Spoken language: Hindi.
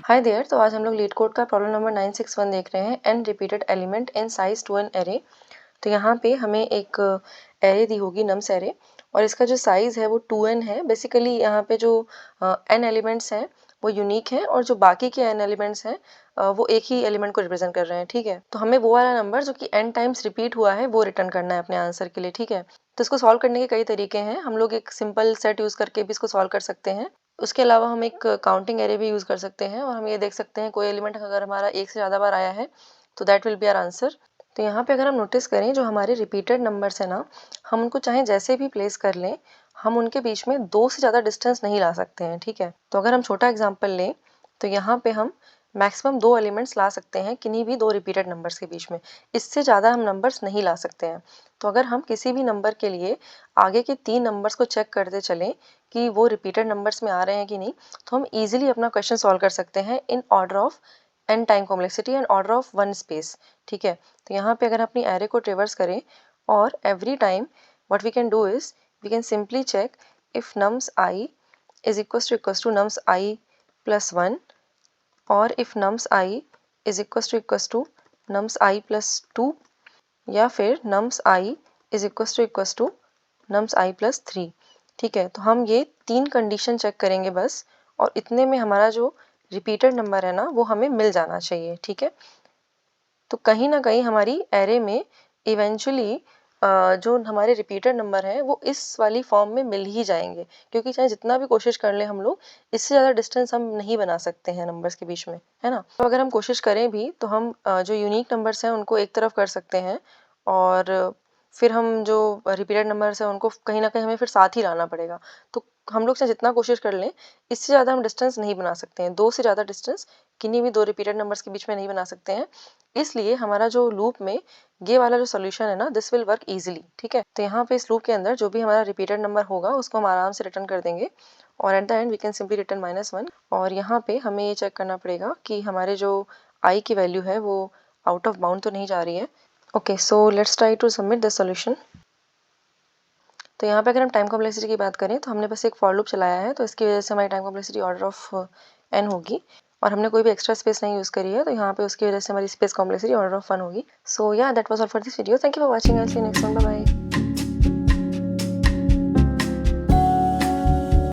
Hi there. तो आज हम लोग लीड कोड का प्रॉब्लम नंबर 961 देख रहे हैं, N repeated element in size two N array. तो यहाँ पे हमें एक एरे दी होगी, नम्स एरे, और इसका जो साइज़ है वो 2n है। बेसिकली यहाँ पे जो n एलिमेंट्स हैं वो यूनिक हैं, और जो बाकी के n एलिमेंट्स हैं वो एक ही एलिमेंट को रिप्रेजेंट कर रहे हैं। ठीक है, तो हमें वो वाला नंबर जो कि n टाइम्स रिपीट हुआ है वो रिटर्न करना है अपने आंसर के लिए। ठीक है, तो इसको सॉल्व करने के कई तरीके हैं। हम लोग एक सिंपल सेट यूज़ करके भी इसको सॉल्व कर सकते हैं। उसके अलावा हम एक काउंटिंग एरे भी यूज़ कर सकते हैं, और हम ये देख सकते हैं कोई एलिमेंट अगर हमारा एक से ज़्यादा बार आया है तो that will be our answer. तो यहाँ पे अगर हम नोटिस करें, जो हमारे रिपीटेड नंबर्स है ना, हम उनको चाहे जैसे भी प्लेस कर लें, हम उनके बीच में 2 से ज़्यादा डिस्टेंस नहीं ला सकते हैं। ठीक है, तो अगर हम छोटा एग्जांपल लें तो यहाँ पे हम मैक्सिमम 2 एलिमेंट्स ला सकते हैं किन्हीं भी 2 रिपीटेड नंबर्स के बीच में। इससे ज़्यादा हम नंबर्स नहीं ला सकते हैं। तो अगर हम किसी भी नंबर के लिए आगे के 3 नंबर्स को चेक करते चलें कि वो रिपीटेड नंबर्स में आ रहे हैं कि नहीं, तो हम ईजिली अपना क्वेश्चन सॉल्व कर सकते हैं in order of n time complexity and order of 1 space. ठीक है, तो यहाँ पे अगर अपनी एरे को ट्रेवर्स करें, और every time what we can do is we can simply check if nums I is equals to nums I plus 1, और if nums I is equals to nums I plus 2, या फिर nums I is equals to nums I plus 3। ठीक है, तो हम ये 3 कंडीशन चेक करेंगे बस, और इतने में हमारा जो रिपीटेड नंबर है ना वो हमें मिल जाना चाहिए। ठीक है, तो कहीं ना कहीं हमारी एरे में इवेंचुअली जो हमारे रिपीटेड नंबर हैं वो इस वाली फॉर्म में मिल ही जाएंगे, क्योंकि चाहे जितना भी कोशिश कर लें हम लोग, इससे ज़्यादा डिस्टेंस हम नहीं बना सकते हैं नंबर्स के बीच में, है ना। तो अगर हम कोशिश करें भी तो हम जो यूनिक नंबर्स हैं उनको एक तरफ कर सकते हैं, और फिर हम जो रिपीटेड नंबर्स हैं उनको कहीं ना कहीं हमें फिर साथ ही लाना पड़ेगा। तो हम लोग चाहे जितना कोशिश कर लें, इससे ज़्यादा हम डिस्टेंस नहीं बना सकते हैं। 2 से ज़्यादा डिस्टेंस किन्हीं भी 2 रिपीटेड नंबर्स के बीच में नहीं बना सकते हैं। इसलिए हमारा जो लूप में ये वाला जो सोल्यूशन है ना, दिस विल वर्क इजीली। ठीक है, तो यहाँ पे इस लूप के अंदर जो भी हमारा रिपीटेड नंबर होगा उसको हम आराम से रिटर्न कर देंगे, और at the end we can simply return -1। और यहाँ पे हमें ये चेक करना पड़ेगा कि हमारे जो आई की वैल्यू है वो आउट ऑफ बाउंड तो नहीं जा रही है। Okay, so let's try to submit the solution. तो यहाँ पे अगर हम टाइम कॉम्प्लेक्सिटी की बात करें तो हमने बस एक फॉर लूप चलाया है, तो इसकी वजह से हमारी time complexity order of n होगी, और हमने कोई भी एक्स्ट्रा स्पेस नहीं यूज़ करी है, तो यहाँ पे उसकी वजह से हमारी स्पेस कॉम्प्लेक्सिटी ऑर्डर ऑफ 1 होगी। So yeah that was all for this video. Thank you for watching. I will see you next one. Bye bye.